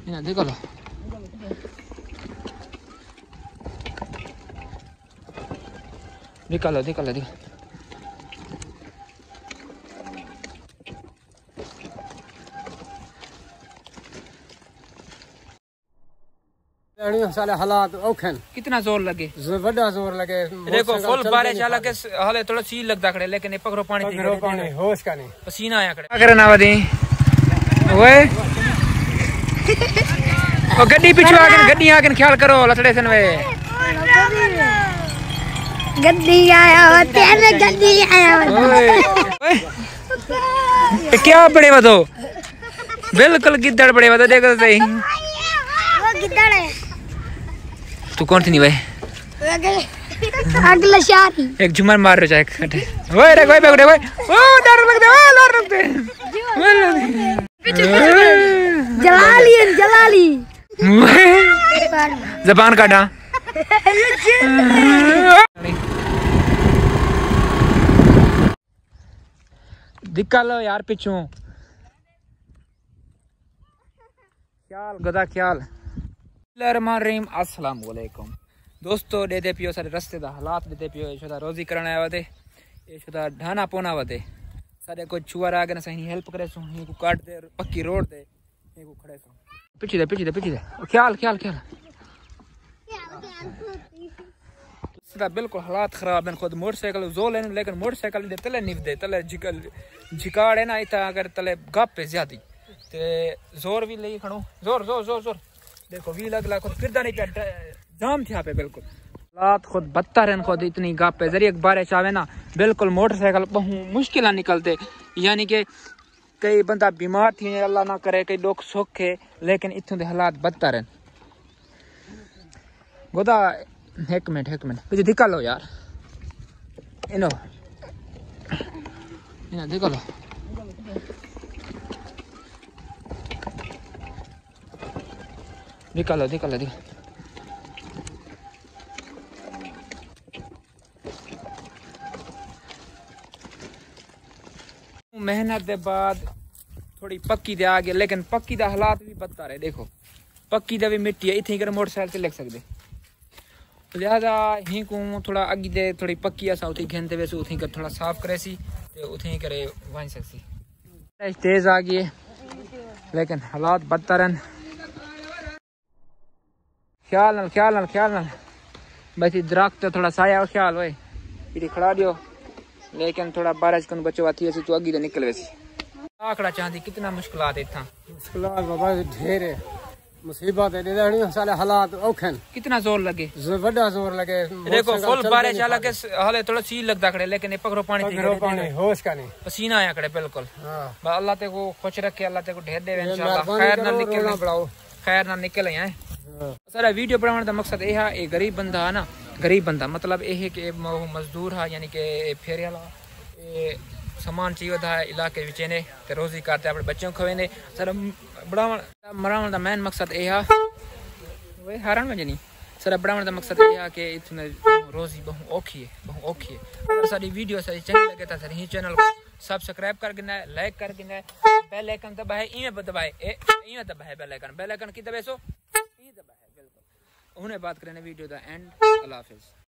इन्हें देखो लो निकालो निकालो निकालो साले हालात औखे कितना जोर लगे बड़ा जोर लगे देखो फुल बारिश हालांकि हाले थोड़ा सी लगता खड़े लेकिन पकड़ो पानी होश का नहीं पसीना आया खड़े अगर ना वदी ओए ओ गड्डी पीछे आके गड्डी आके ख्याल करो लथड़े सन वे गड्डी आया होते हैं गड्डी आया ओए क्या बड़े वदो बिल्कुल गिद्दड़ बड़े वदो देखो सही वो गिद्दड़ है तू कौन थी नहीं भाई अगला शारी एक झुमर मार रहे जाए ओए रे कोई बेगड़े ओए ओ डर लगदे ओ डर लगदे जलाली जबान काटा दिक्का लो यार पिछू ख्याल गदा ख्याल अस्सलाम वालेकुम दोस्तों देते पियो सारे रस्ते दा हालात देते पियो ये रोजी करने आया थे ये ढाना पोना वते सारे कोई छुआ आ गए सही हेल्प करे सो ही को काट दे पक्की रोड दे ही को खड़े सो पीछे दे ख्याल ख्याल ख्याल सीधा बिल्कुल हालात खराब है खुद मोटरसाइकिल जो लेने लेकिन मोटरसाइकिल दे तले निव दे तले झिकाड़ है ना इतना अगर तले गप पे ज्यादा ते जोर भी ले खड़ो जोर जोर जोर जोर देखो वी लग खुद फिरदा नहीं पे जाम थिया पे बिल्कुल हालात खुद बदतर है खुद इतनी गप पे जरिए बारिश आवे ना बिल्कुल मोटरसाइकिल बहु मुश्किल निकलते यानी कि कई बंदा बीमार थी अल्लाह ना करे कई लोग सौखे लेकिन इतों के हालात बदतर हैं गोदा एक मिनट मुझे दिखा लो यार इनो दिखा लो निकालो मेहनत के बाद थोड़ी पक्की दे आ गया लेकिन पक्की दा हालात भी बदतर है देखो पक्की दा भी मिट्टी है इतनी कर मोटरसाइकिल से लग सकते लिहाजा ही को थोड़ा अगे दे थोड़ी पक्की असा उठी घेनते वैसे उठी कर थोड़ा साफ करे सी ते उठी करे वन सकसी तेज आ गई लेकिन हालात बदतर हैं ख्याल नाल बस दरख्त थोड़ा साया ख्याल होए इधर खड़ा दियो लेकिन थोड़ा बारिश कन बचो आती है तो अगी दे निकल वैसी आखड़ा चाहती कितना मुश्किलात इतना मुश्किलात बाबा ढेर है मुसीबत है देहणी साले हालात औखे कितना जोर लगे बड़ा जोर लगे देखो फुल बारिश हालांकि हाले थोड़ा सी लगता खड़े लेकिन पकड़ो पानी होश का नहीं पसीना आया खड़े बिल्कुल अल्लाह ते को खुश रखे अल्लाह ते को ढेर दे इंशाल्लाह खैर ना निकल आए सारा वीडियो बनाने का मकसद यह है एक गरीब बंदा है ना गरीब बंदा मतलब यह है कि मजदूर है यानी कि फेरे वाला सामान चाहिए था इलाके विच ने ते रोजी करते अपने बच्चों को खवेंदे सर मरावन का मेन मकसद यह है वे हारन में नहीं सर बढ़ाने का मकसद यह है कि इतने रोजी बहु औखी है अगर सारी वीडियो सारी चंगी लगे तो सर ही चैनल को सब्सक्राइब कर गिना लाइक कर गिना बेल आइकन दबाए इवें दबाए दबाए बेल आइकन की दबाए सो दबाए बिल्कुल उन्हें बात करें वीडियो दा एंड अल्लाह हाफिज।